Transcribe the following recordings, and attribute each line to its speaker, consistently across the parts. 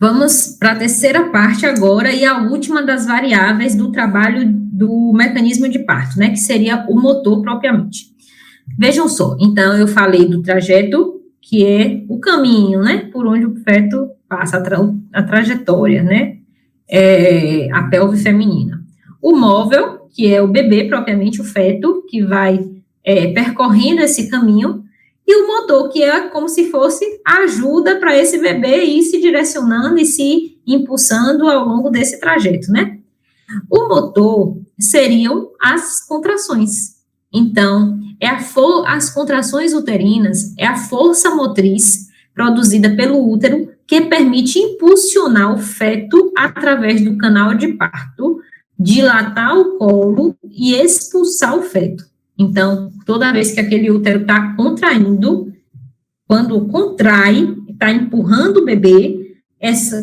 Speaker 1: Vamos para a terceira parte agora, e a última das variáveis do trabalho do mecanismo de parto, né, que seria o motor propriamente. Vejam só, então eu falei do trajeto, que é o caminho, né, por onde o feto passa, a trajetória, né, a pelve feminina. O móvel, que é o bebê propriamente, o feto, que vai percorrendo esse caminho, e o motor, que é como se fosse ajuda para esse bebê ir se direcionando e se impulsando ao longo desse trajeto, né? O motor seriam as contrações. Então, as contrações uterinas é a força motriz produzida pelo útero que permite impulsionar o feto através do canal de parto, dilatar o colo e expulsar o feto. Então, toda vez que aquele útero está contraindo, quando contrai, está empurrando o bebê,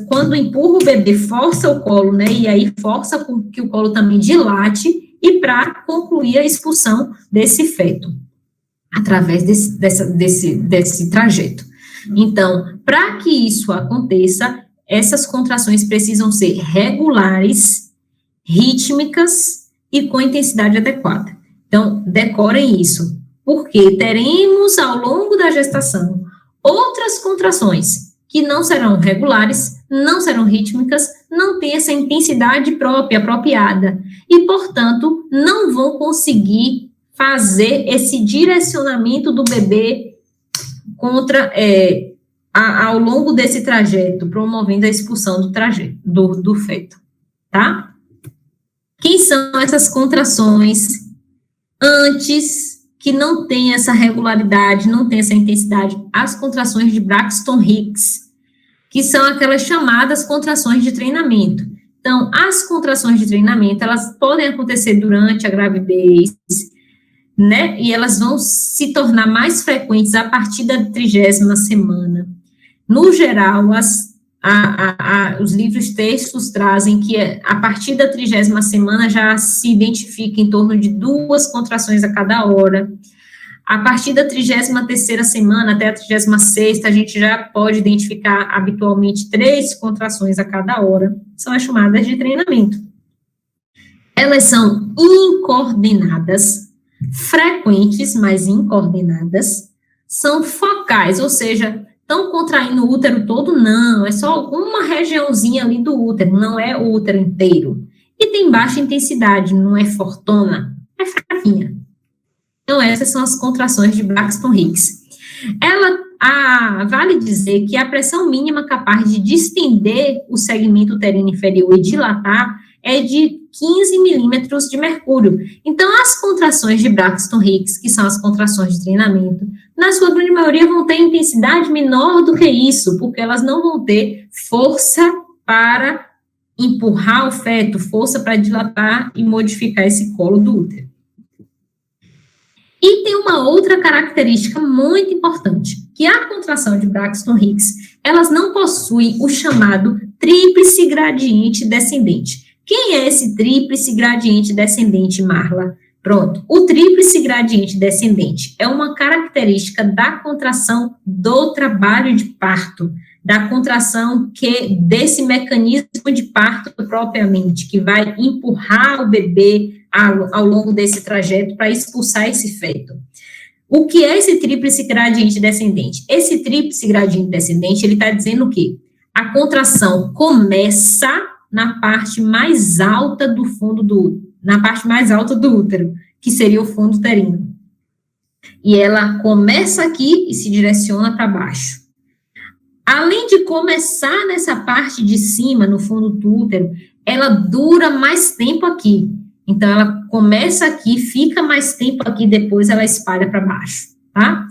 Speaker 1: quando empurra o bebê, força o colo, né, e aí força com que o colo também dilate, e para concluir a expulsão desse feto, através desse trajeto. Então, para que isso aconteça, essas contrações precisam ser regulares, rítmicas e com intensidade adequada. Então, decorem isso, porque teremos ao longo da gestação outras contrações que não serão regulares, não serão rítmicas, não têm essa intensidade própria, apropriada, e, portanto, não vão conseguir fazer esse direcionamento do bebê ao longo desse trajeto, promovendo a expulsão do trajeto, do feto, tá? Quem são essas contrações antes, que não tem essa regularidade, não tem essa intensidade? As contrações de Braxton Hicks, que são aquelas chamadas contrações de treinamento. Então, as contrações de treinamento, elas podem acontecer durante a gravidez, né, e elas vão se tornar mais frequentes a partir da 30ª semana. No geral, os livros textos trazem que a partir da 30ª semana já se identifica em torno de 2 contrações a cada hora. A partir da 33ª semana até a 36ª, a gente já pode identificar habitualmente 3 contrações a cada hora. São as chamadas de treinamento. Elas são incoordenadas, frequentes, mas incoordenadas, são focais, ou seja, estão contraindo o útero todo? Não, é só alguma regiãozinha ali do útero, não é o útero inteiro. E tem baixa intensidade, não é fortona, é fraquinha. Então, essas são as contrações de Braxton Hicks. Vale dizer que a pressão mínima capaz de distender o segmento uterino inferior e dilatar é de 15 milímetros de mercúrio. Então, as contrações de Braxton Hicks, que são as contrações de treinamento, na sua grande maioria vão ter intensidade menor do que isso, porque elas não vão ter força para empurrar o feto, força para dilatar e modificar esse colo do útero. E tem uma outra característica muito importante, que a contração de Braxton Hicks, elas não possuem o chamado tríplice gradiente descendente. Quem é esse tríplice gradiente descendente, Marla? Pronto, o tríplice gradiente descendente é uma característica da contração do trabalho de parto, da contração desse mecanismo de parto propriamente, que vai empurrar o bebê ao longo desse trajeto para expulsar esse feto. O que é esse tríplice gradiente descendente? Esse tríplice gradiente descendente, ele está dizendo o quê? A contração começa na parte mais alta do útero, que seria o fundo uterino. E ela começa aqui e se direciona para baixo. Além de começar nessa parte de cima, no fundo do útero, ela dura mais tempo aqui. Então, ela começa aqui, fica mais tempo aqui, depois ela espalha para baixo, tá?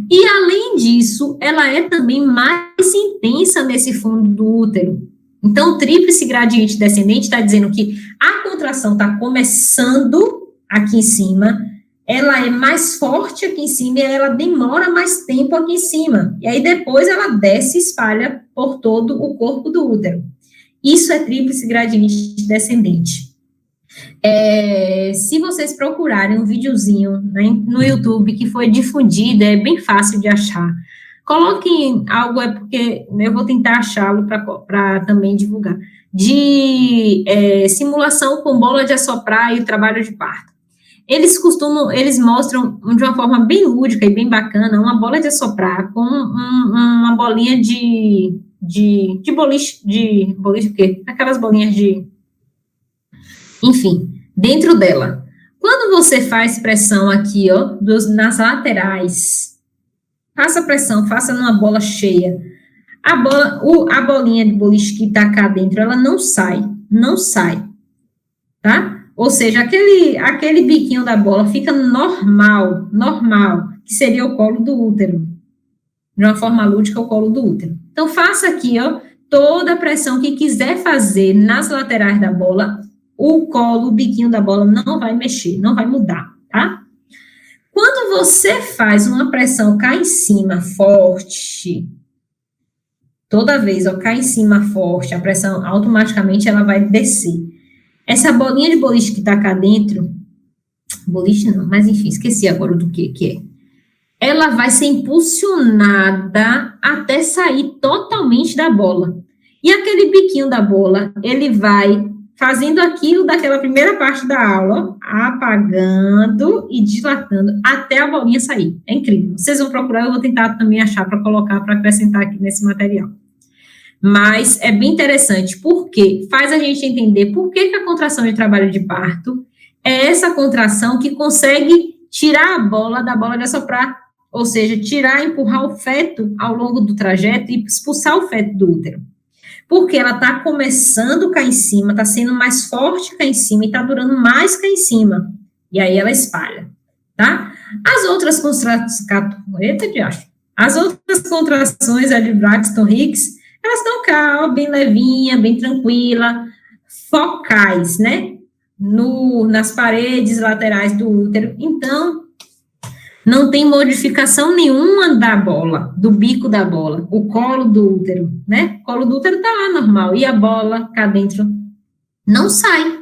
Speaker 1: E, além disso, ela é também mais intensa nesse fundo do útero. Então, o tríplice gradiente descendente está dizendo que a contração está começando aqui em cima, ela é mais forte aqui em cima e ela demora mais tempo aqui em cima. E aí, depois, ela desce e espalha por todo o corpo do útero. Isso é tríplice gradiente descendente. Se vocês procurarem um videozinho, né, no YouTube que foi difundido, é bem fácil de achar, Coloquem algo, é porque eu vou tentar achá-lo para também divulgar, de simulação com bola de assoprar e trabalho de parto. Eles mostram de uma forma bem lúdica e bem bacana uma bola de assoprar com uma bolinha de boliche o quê? Aquelas bolinhas enfim, dentro dela. Quando você faz pressão aqui, ó, nas laterais, faça pressão, faça numa bola cheia. A bolinha de boliche que tá cá dentro, ela não sai, tá? Ou seja, aquele biquinho da bola fica normal, que seria o colo do útero. De uma forma lúdica, o colo do útero. Então, faça aqui, ó, toda a pressão que quiser fazer nas laterais da bola, o biquinho da bola não vai mexer, não vai mudar, tá? Quando você faz uma pressão cá em cima forte, toda vez, ó, cá em cima forte, a pressão automaticamente ela vai descer. Essa bolinha de boliche que tá cá dentro, boliche não, mas enfim, esqueci agora do que é. Ela vai ser impulsionada até sair totalmente da bola. E aquele biquinho da bola, ele vai fazendo aquilo daquela primeira parte da aula, apagando e dilatando até a bolinha sair. É incrível. Vocês vão procurar, eu vou tentar também achar para colocar, para acrescentar aqui nesse material. Mas é bem interessante, porque faz a gente entender por que a contração de trabalho de parto é essa contração que consegue tirar a bola da bola de assoprar, ou seja, empurrar o feto ao longo do trajeto e expulsar o feto do útero. Porque ela está começando cá em cima, está sendo mais forte cá em cima e está durando mais cá em cima. E aí ela espalha, tá? As outras contrações de Braxton Hicks, elas estão cá, ó, bem levinha, bem tranquila, focais, né? Nas paredes laterais do útero. Então, não tem modificação nenhuma da bola, do bico da bola, o colo do útero, né? O colo do útero tá lá normal, e a bola cá dentro não sai.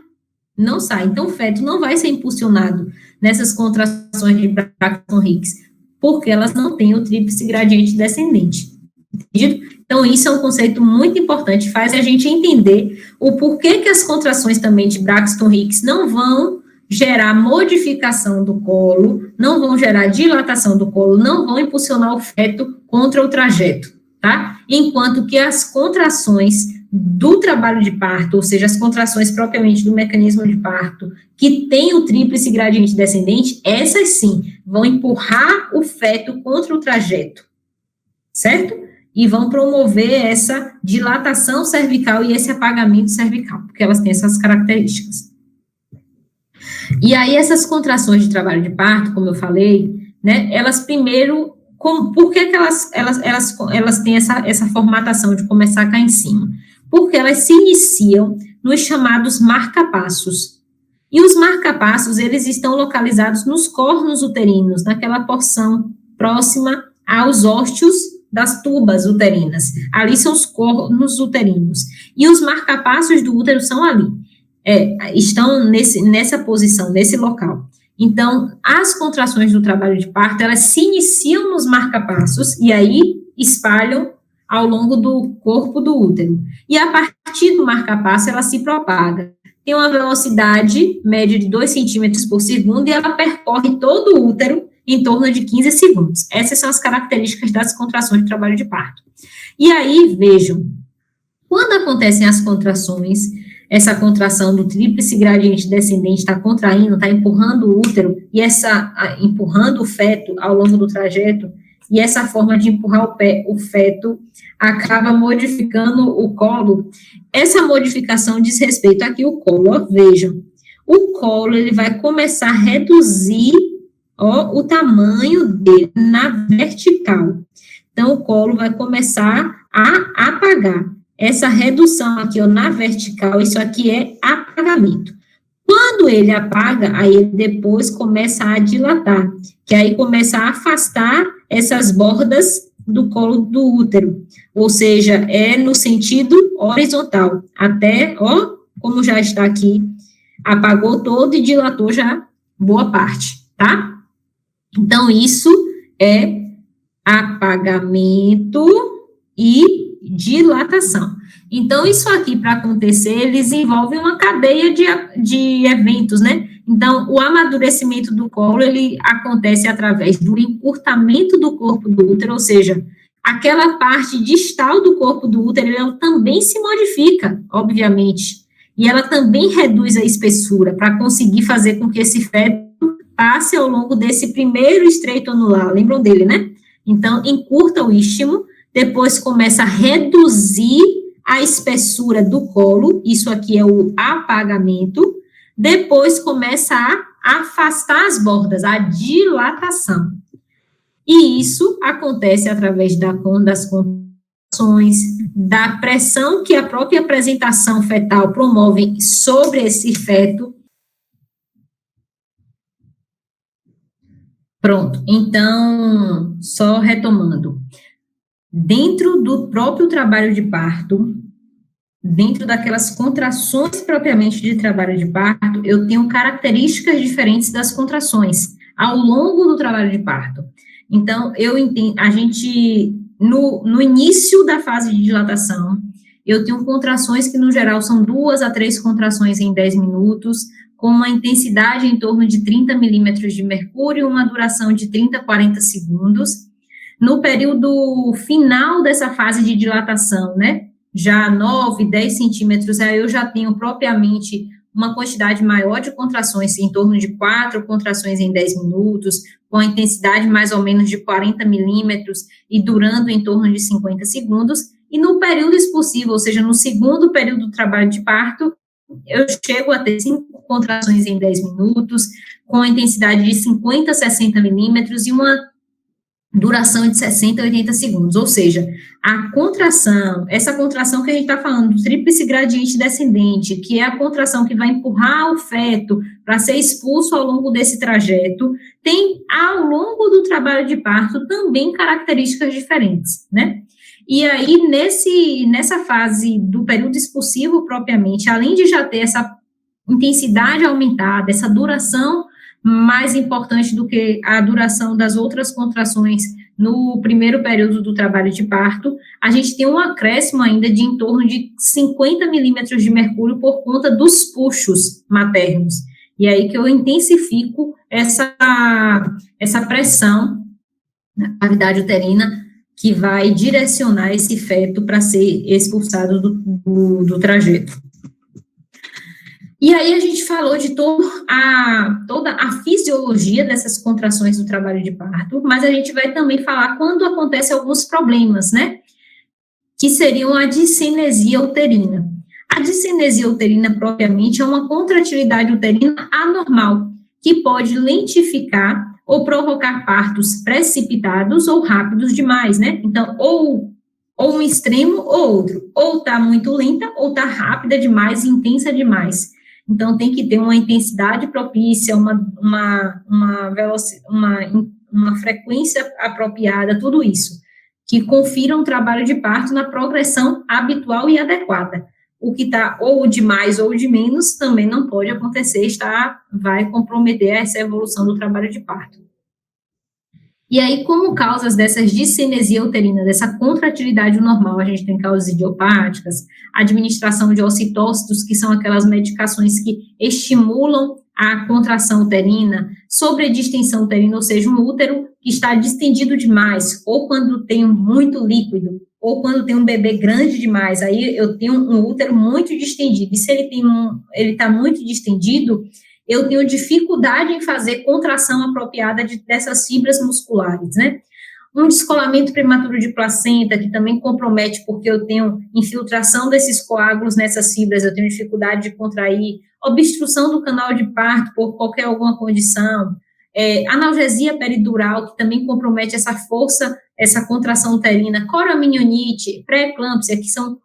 Speaker 1: Então, o feto não vai ser impulsionado nessas contrações de Braxton Hicks, porque elas não têm o tríplice gradiente descendente. Entendido? Então, isso é um conceito muito importante, faz a gente entender o porquê que as contrações também de Braxton Hicks não vão gerar modificação do colo, não vão gerar dilatação do colo, não vão impulsionar o feto contra o trajeto, tá? Enquanto que as contrações do trabalho de parto, ou seja, as contrações propriamente do mecanismo de parto, que tem o tríplice gradiente descendente, essas sim vão empurrar o feto contra o trajeto, certo? E vão promover essa dilatação cervical e esse apagamento cervical, porque elas têm essas características. E aí, essas contrações de trabalho de parto, como eu falei, né, elas primeiro, por que elas têm essa formatação de começar cá em cima? Porque elas se iniciam nos chamados marcapassos. E os marcapassos, eles estão localizados nos cornos uterinos, naquela porção próxima aos ósteos das tubas uterinas. Ali são os cornos uterinos. E os marcapassos do útero são ali. Estão nessa posição, nesse local. Então, as contrações do trabalho de parto, elas se iniciam nos marcapassos e aí espalham ao longo do corpo do útero. E a partir do marcapasso, ela se propaga. Tem uma velocidade média de 2 centímetros por segundo e ela percorre todo o útero em torno de 15 segundos. Essas são as características das contrações de trabalho de parto. E aí, vejam, quando acontecem as contrações, essa contração do tríplice gradiente descendente está contraindo, está empurrando o útero, e empurrando o feto ao longo do trajeto, e essa forma de empurrar o feto acaba modificando o colo. Essa modificação diz respeito aqui ao colo, ó, vejam, o colo ele vai começar a reduzir, ó, o tamanho dele na vertical. Então, o colo vai começar a apagar. Essa redução aqui, ó, na vertical, isso aqui é apagamento. Quando ele apaga, aí ele depois começa a dilatar, que aí começa a afastar essas bordas do colo do útero, ou seja, é no sentido horizontal, até, ó, como já está aqui, apagou todo e dilatou já boa parte, tá? Então, isso é apagamento. apagamento e dilatação. Então, isso aqui, para acontecer, eles envolvem uma cadeia de eventos, né? Então, o amadurecimento do colo, ele acontece através do encurtamento do corpo do útero, ou seja, aquela parte distal do corpo do útero, ela também se modifica, obviamente, e ela também reduz a espessura para conseguir fazer com que esse feto passe ao longo desse primeiro estreito anular, lembram dele, né? Então, encurta o istmo, depois começa a reduzir a espessura do colo, isso aqui é o apagamento, depois começa a afastar as bordas, a dilatação. E isso acontece através das contrações, da pressão que a própria apresentação fetal promove sobre esse feto. Pronto, então, só retomando. Dentro do próprio trabalho de parto, dentro daquelas contrações propriamente de trabalho de parto, eu tenho características diferentes das contrações ao longo do trabalho de parto. Então, eu entendo, a gente, no início da fase de dilatação, eu tenho contrações que, no geral, são 2 a 3 contrações em 10 minutos, com uma intensidade em torno de 30 milímetros de mercúrio, uma duração de 30 a 40 segundos. No período final dessa fase de dilatação, né, já 9, 10 centímetros, aí eu já tenho propriamente uma quantidade maior de contrações, em torno de 4 contrações em 10 minutos, com a intensidade mais ou menos de 40 milímetros e durando em torno de 50 segundos, e no período expulsivo, ou seja, no segundo período do trabalho de parto, eu chego a ter 5 contrações em 10 minutos, com a intensidade de 50 a 60 milímetros e uma duração de 60 a 80 segundos, ou seja, a contração, essa contração que a gente está falando, do tríplice gradiente descendente, que é a contração que vai empurrar o feto para ser expulso ao longo desse trajeto, tem, ao longo do trabalho de parto, também características diferentes, né? E aí, nessa fase do período expulsivo propriamente, além de já ter essa intensidade aumentada, essa duração mais importante do que a duração das outras contrações no primeiro período do trabalho de parto, a gente tem um acréscimo ainda de em torno de 50 milímetros de mercúrio por conta dos puxos maternos. E aí que eu intensifico essa pressão na cavidade uterina que vai direcionar esse feto para ser expulsado do trajeto. E aí a gente falou de toda a fisiologia dessas contrações do trabalho de parto, mas a gente vai também falar quando acontecem alguns problemas, né? Que seriam a discinesia uterina. A discinesia uterina, propriamente, é uma contratilidade uterina anormal, que pode lentificar ou provocar partos precipitados ou rápidos demais, né? Então, ou um extremo ou outro. Ou tá muito lenta, ou tá rápida demais, intensa demais. Então, tem que ter uma intensidade propícia, uma frequência apropriada, tudo isso, que confira um trabalho de parto na progressão habitual e adequada. O que está ou de mais ou de menos também não pode acontecer, vai comprometer essa evolução do trabalho de parto. E aí, como causas dessas discinesia uterina, dessa contratilidade normal, a gente tem causas idiopáticas, administração de ocitócitos, que são aquelas medicações que estimulam a contração uterina, sobredistensão uterina, ou seja, um útero que está distendido demais, ou quando tem muito líquido, ou quando tem um bebê grande demais, aí eu tenho um útero muito distendido, e se ele está muito distendido, eu tenho dificuldade em fazer contração apropriada dessas fibras musculares, né? Um descolamento prematuro de placenta, que também compromete, porque eu tenho infiltração desses coágulos nessas fibras, eu tenho dificuldade de contrair, obstrução do canal de parto por alguma condição, analgesia peridural, que também compromete essa força, essa contração uterina, coraminionite, pré-eclâmpsia, que são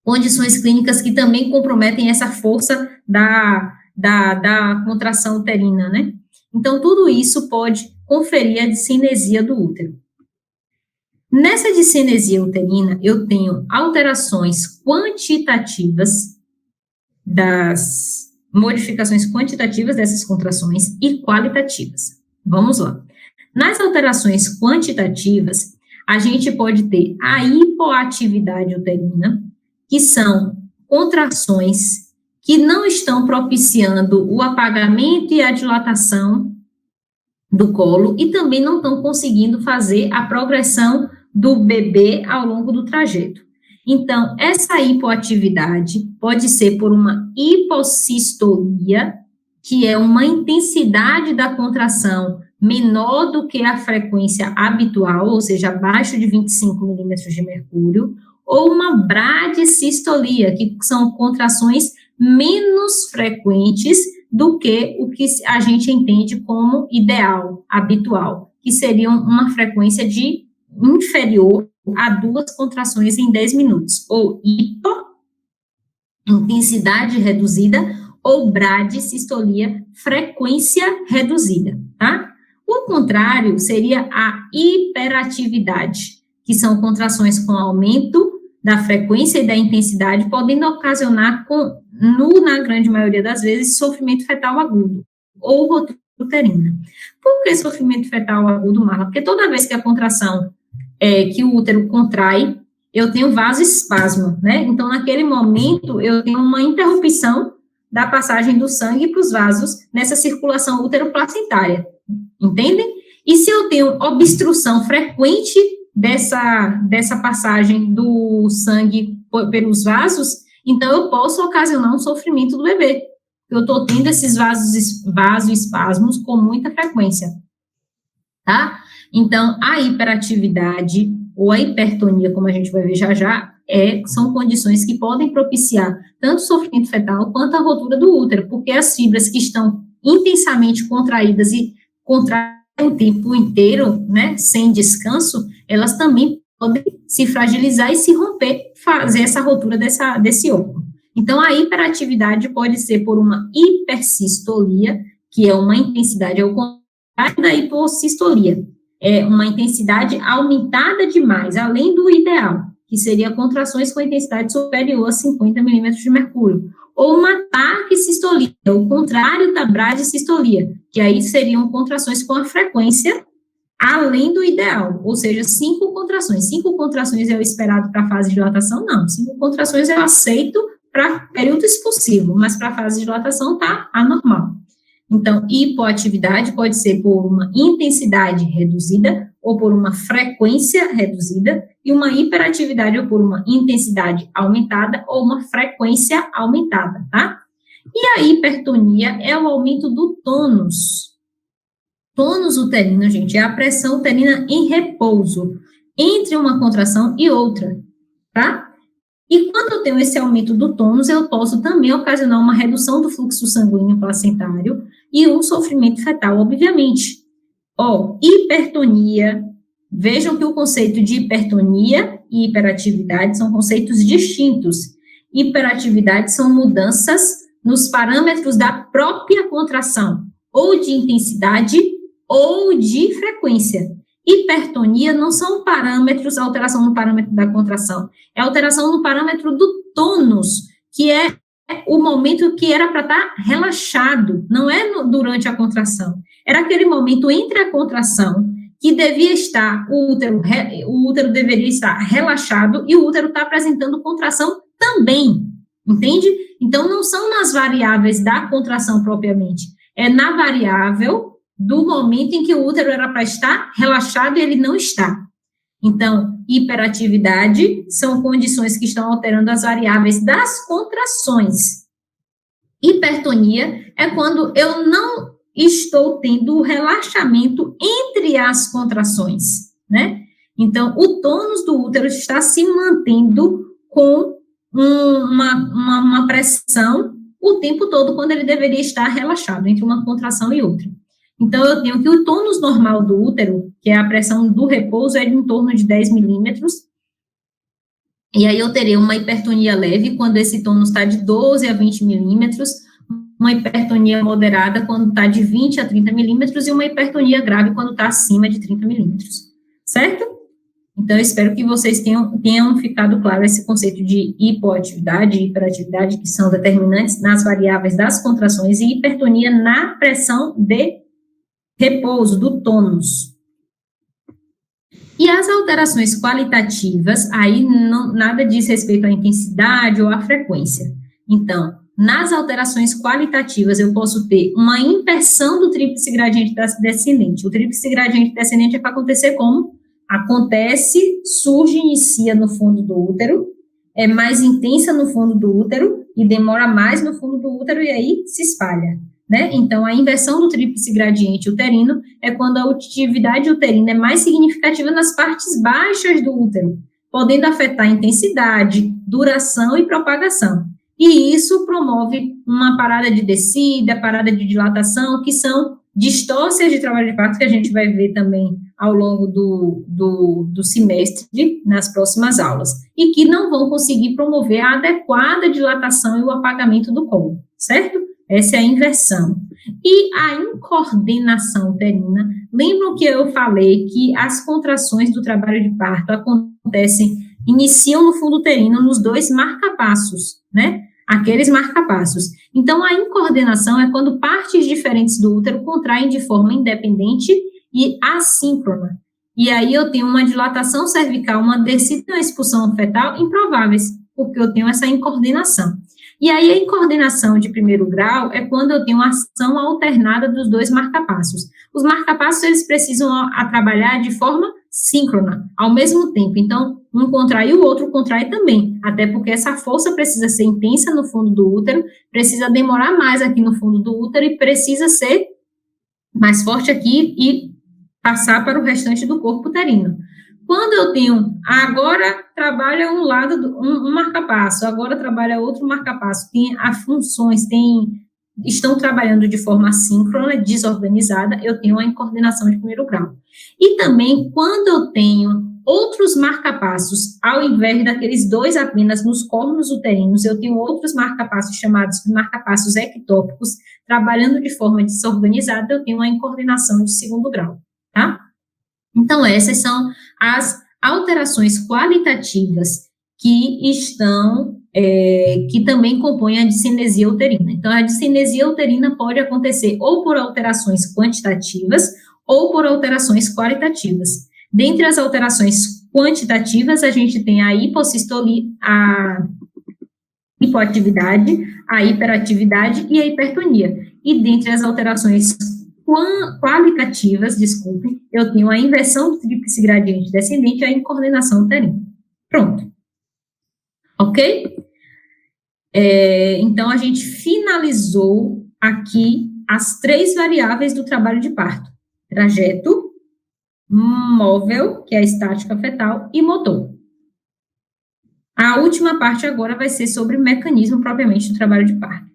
Speaker 1: condições clínicas que também comprometem essa força da contração uterina, né? Então, tudo isso pode conferir a discinesia do útero. Nessa discinesia uterina, eu tenho alterações quantitativas modificações quantitativas dessas contrações e qualitativas. Vamos lá. Nas alterações quantitativas, a gente pode ter a hipoatividade uterina, que são contrações que não estão propiciando o apagamento e a dilatação do colo e também não estão conseguindo fazer a progressão do bebê ao longo do trajeto. Então, essa hipoatividade pode ser por uma hipossistolia, que é uma intensidade da contração menor do que a frequência habitual, ou seja, abaixo de 25 milímetros de mercúrio, ou uma bradicistolia, que são contrações menos frequentes do que o que a gente entende como ideal, habitual, que seriam uma frequência de inferior a 2 contrações em 10 minutos, ou hipo, intensidade reduzida, ou bradicistolia, frequência reduzida, tá? O contrário seria a hiperatividade, que são contrações com aumento da frequência e da intensidade, podendo ocasionar, na grande maioria das vezes, sofrimento fetal agudo, ou rotura uterina. Por que sofrimento fetal agudo, Marla? Porque toda vez que a contração, que o útero contrai, eu tenho vasoespasmo, né? Então, naquele momento, eu tenho uma interrupção da passagem do sangue para os vasos nessa circulação útero-placentária, entendem? E se eu tenho obstrução frequente dessa passagem do sangue pelos vasos, então eu posso ocasionar um sofrimento do bebê. Eu estou tendo esses vasoespasmos com muita frequência, tá? Então, a hiperatividade ou a hipertonia, como a gente vai ver já já, são condições que podem propiciar tanto sofrimento fetal quanto a rotura do útero, porque as fibras que estão intensamente contraídas e contraem o tempo inteiro, né, sem descanso, elas também podem se fragilizar e se romper, fazer essa rotura desse óvulo. Então, a hiperatividade pode ser por uma hipersistolia, que é uma intensidade ao contrário da hipossistolia, é uma intensidade aumentada demais, além do ideal, que seria contrações com intensidade superior a 50 milímetros de mercúrio, ou uma taquissistolia, o contrário da bradicistolia, que aí seriam contrações com a frequência além do ideal, ou seja, 5 contrações. 5 contrações é o esperado para a fase de dilatação? Não, 5 contrações eu aceito para período expulsivo, mas para a fase de dilatação está anormal. Então, hipoatividade pode ser por uma intensidade reduzida ou por uma frequência reduzida, e uma hiperatividade ou por uma intensidade aumentada ou uma frequência aumentada, tá? E a hipertonia é o aumento do tônus. Tônus uterino, gente, é a pressão uterina em repouso entre uma contração e outra, tá? E quando eu tenho esse aumento do tônus, eu posso também ocasionar uma redução do fluxo sanguíneo placentário e um sofrimento fetal, obviamente. Hipertonia, vejam que o conceito de hipertonia e hiperatividade são conceitos distintos. Hiperatividade são mudanças nos parâmetros da própria contração, ou de intensidade ou de frequência. Hipertonia não são parâmetros, alteração no parâmetro da contração, é alteração no parâmetro do tônus, que é o momento que era para estar relaxado, não é durante a contração, era aquele momento entre a contração, que devia estar, o útero deveria estar relaxado, e o útero está apresentando contração também, entende? Então, não são nas variáveis da contração propriamente, é na variável do momento em que o útero era para estar relaxado e ele não está. Então, hiperatividade são condições que estão alterando as variáveis das contrações. Hipertonia é quando eu não estou tendo o relaxamento entre as contrações, né? Então, o tônus do útero está se mantendo com uma pressão o tempo todo, quando ele deveria estar relaxado entre uma contração e outra. Então, eu tenho que o tônus normal do útero, que é a pressão do repouso, é de em torno de 10 milímetros, e aí eu terei uma hipertonia leve, quando esse tônus está de 12 a 20 milímetros, uma hipertonia moderada, quando está de 20 a 30 milímetros, e uma hipertonia grave, quando está acima de 30 milímetros, certo? Então, eu espero que vocês tenham ficado claro esse conceito de hipoatividade e hiperatividade, que são determinantes nas variáveis das contrações, e hipertonia na pressão de repouso, do tônus, E as alterações qualitativas, aí nada diz respeito à intensidade ou à frequência. Então, nas alterações qualitativas, eu posso ter uma inversão do tríplice gradiente descendente. O tríplice gradiente descendente é para acontecer como? Acontece, surge, inicia no fundo do útero, é mais intensa no fundo do útero e demora mais no fundo do útero e aí se espalha, né? Então, a inversão do tríplice gradiente uterino é quando a atividade uterina é mais significativa nas partes baixas do útero, podendo afetar a intensidade, duração e propagação. E isso promove uma parada de descida, parada de dilatação, que são distócias de trabalho de parto que a gente vai ver também ao longo do semestre, nas próximas aulas, e que não vão conseguir promover a adequada dilatação e o apagamento do colo, certo? Essa é a inversão. E a incoordenação uterina, lembram que eu falei que as contrações do trabalho de parto iniciam no fundo uterino nos dois marcapassos, né? Aqueles marcapassos. Então, a incoordenação é quando partes diferentes do útero contraem de forma independente e assíncrona. E aí eu tenho uma dilatação cervical, uma descida e uma expulsão fetal improváveis, porque eu tenho essa incoordenação. E aí a incoordenação de primeiro grau é quando eu tenho ação alternada dos dois marcapassos. Os marcapassos, eles precisam trabalhar de forma síncrona, ao mesmo tempo. Então, um contrai e o outro contrai também, até porque essa força precisa ser intensa no fundo do útero, precisa demorar mais aqui no fundo do útero e precisa ser mais forte aqui e passar para o restante do corpo uterino. Quando eu tenho, agora trabalha um lado, um marcapasso, agora trabalha outro marcapasso, tem as funções, estão trabalhando de forma assíncrona, desorganizada, eu tenho a incoordenação de primeiro grau. E também, quando eu tenho outros marcapassos, ao invés daqueles dois apenas nos cornos uterinos, eu tenho outros marcapassos chamados de marcapassos ectópicos, trabalhando de forma desorganizada, eu tenho a incoordenação de segundo grau, tá? Então, essas são as alterações qualitativas que estão, que também compõem a discinesia uterina. Então, a discinesia uterina pode acontecer ou por alterações quantitativas ou por alterações qualitativas. Dentre as alterações quantitativas, a gente tem a hipossistolia, a hipoatividade, a hiperatividade e a hipertonia. E dentre as alterações qualitativas, desculpe, eu tenho a inversão do tríplice gradiente descendente e a incoordenação uterina. Pronto. Ok? Então, a gente finalizou aqui as 3 variáveis do trabalho de parto: trajeto, móvel, que é a estática fetal, e motor. A última parte agora vai ser sobre o mecanismo propriamente do trabalho de parto.